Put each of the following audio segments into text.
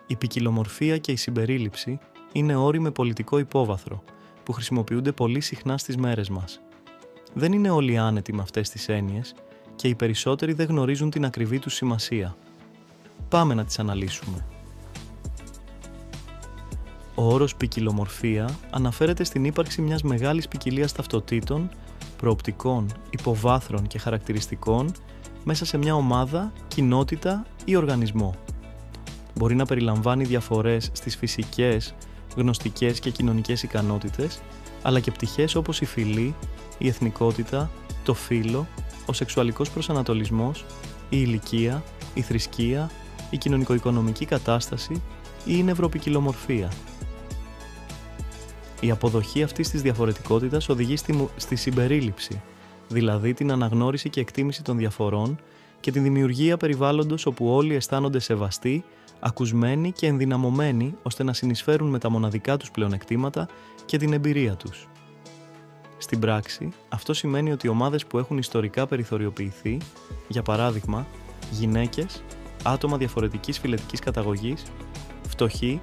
Η ποικιλομορφία και η συμπερίληψη είναι όροι με πολιτικό υπόβαθρο, που χρησιμοποιούνται πολύ συχνά στις μέρες μας. Δεν είναι όλοι άνετοι με αυτές τις έννοιες και οι περισσότεροι δεν γνωρίζουν την ακριβή τους σημασία. Πάμε να τις αναλύσουμε. Ο όρος ποικιλομορφία αναφέρεται στην ύπαρξη μιας μεγάλης ποικιλίας ταυτοτήτων, προοπτικών, υποβάθρων και χαρακτηριστικών μέσα σε μια ομάδα, κοινότητα ή οργανισμό. Μπορεί να περιλαμβάνει διαφορές στις φυσικές, γνωστικές και κοινωνικές ικανότητες, αλλά και πτυχές όπως η φυλή, η εθνικότητα, το φύλο, ο σεξουαλικός προσανατολισμός, η ηλικία, η θρησκεία, η κοινωνικο-οικονομική κατάσταση ή η νευροποικιλομορφία. Η αποδοχή αυτής της διαφορετικότητας οδηγεί στη συμπερίληψη, δηλαδή την αναγνώριση και εκτίμηση των διαφορών και τη δημιουργία περιβάλλοντος όπου όλοι αισθάνονται σεβαστοί, ακουσμένοι και ενδυναμωμένοι ώστε να συνεισφέρουν με τα μοναδικά τους πλεονεκτήματα και την εμπειρία τους. Στην πράξη, αυτό σημαίνει ότι ομάδες που έχουν ιστορικά περιθωριοποιηθεί, για παράδειγμα, γυναίκες, άτομα διαφορετικής φυλετικής καταγωγής, φτωχοί,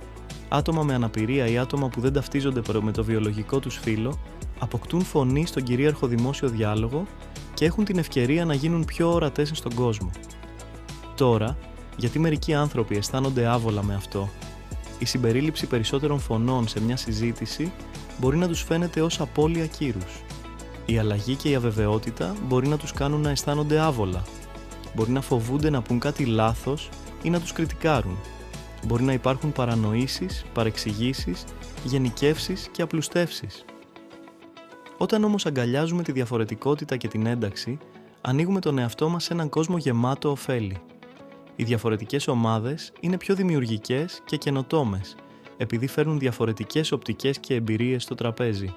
άτομα με αναπηρία ή άτομα που δεν ταυτίζονται με το βιολογικό τους φύλο, αποκτούν φωνή στον κυρίαρχο δημόσιο διάλογο και έχουν την ευκαιρία να γίνουν πιο ορατές στον κόσμο. Τώρα, γιατί μερικοί άνθρωποι αισθάνονται άβολα με αυτό, η συμπερίληψη περισσότερων φωνών σε μια συζήτηση μπορεί να τους φαίνεται ως απώλεια κύρους. Η αλλαγή και η αβεβαιότητα μπορεί να τους κάνουν να αισθάνονται άβολα. Μπορεί να φοβούνται να πουν κάτι λάθος ή να τους κριτικάρουν. Μπορεί να υπάρχουν παρανοήσεις, παρεξηγήσεις, γενικεύσεις και απλουστεύσεις. Όταν όμως αγκαλιάζουμε τη διαφορετικότητα και την ένταξη, ανοίγουμε τον εαυτό μας σε έναν κόσμο γεμάτο ωφέλη. Οι διαφορετικές ομάδες είναι πιο δημιουργικές και καινοτόμες, επειδή φέρνουν διαφορετικές οπτικές και εμπειρίες στο τραπέζι.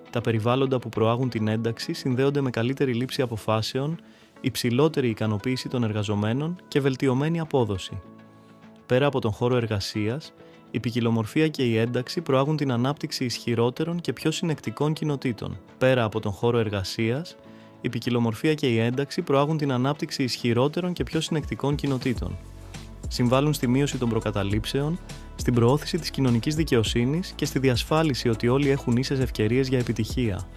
Τα περιβάλλοντα που προάγουν την ένταξη συνδέονται με καλύτερη λήψη αποφάσεων, υψηλότερη ικανοποίηση των εργαζομένων και βελτιωμένη απόδοση. Πέρα από τον χώρο εργασίας, η ποικιλομορφία και η ένταξη προάγουν την ανάπτυξη ισχυρότερων και πιο συνεκτικών κοινοτήτων. Πέρα από τον χώρο εργασίας, η ποικιλομορφία και η ένταξη προάγουν την ανάπτυξη ισχυρότερων και πιο συνεκτικών κοινοτήτων. Συμβάλλουν στη μείωση των προκαταλήψεων, στην προώθηση της κοινωνικής δικαιοσύνης και στη διασφάλιση ότι όλοι έχουν ίσες ευκαιρίες για επιτυχία.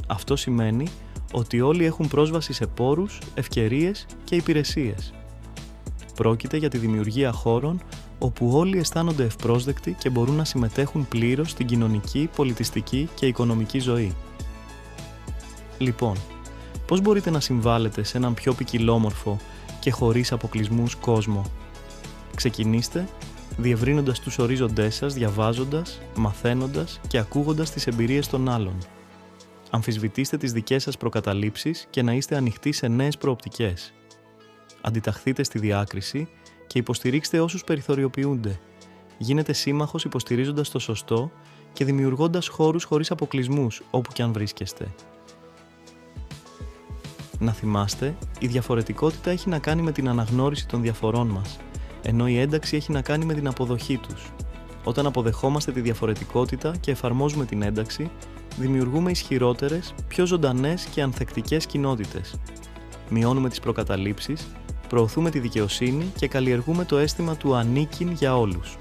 Αυτό σημαίνει ότι όλοι έχουν πρόσβαση σε πόρους, ευκαιρίες και υπηρεσίες. Πρόκειται για τη δημιουργία χώρων όπου όλοι αισθάνονται ευπρόσδεκτοι και μπορούν να συμμετέχουν πλήρως στην κοινωνική, πολιτιστική και οικονομική ζωή. Λοιπόν, πώς μπορείτε να συμβάλλετε σε έναν πιο ποικιλόμορφο και χωρίς αποκλεισμούς κόσμο? Ξεκινήστε διευρύνοντας τους ορίζοντές σας, διαβάζοντας, μαθαίνοντας και ακούγοντας τις εμπειρίες των άλλων. Αμφισβητήστε τις δικές σας προκαταλήψεις και να είστε ανοιχτοί σε νέες προοπτικές. Αντιταχθείτε στη διάκριση και υποστηρίξτε όσους περιθωριοποιούνται. Γίνετε σύμμαχος υποστηρίζοντας το σωστό και δημιουργώντας χώρους χωρίς αποκλεισμούς όπου κι αν βρίσκεστε. Να θυμάστε, η διαφορετικότητα έχει να κάνει με την αναγνώριση των διαφορών μας, ενώ η ένταξη έχει να κάνει με την αποδοχή τους. Όταν αποδεχόμαστε τη διαφορετικότητα και εφαρμόζουμε την ένταξη, δημιουργούμε ισχυρότερες, πιο ζωντανές και ανθεκτικές κοινότητες. Μειώνουμε τις προκαταλήψεις, προωθούμε τη δικαιοσύνη και καλλιεργούμε το αίσθημα του ανήκειν για όλους.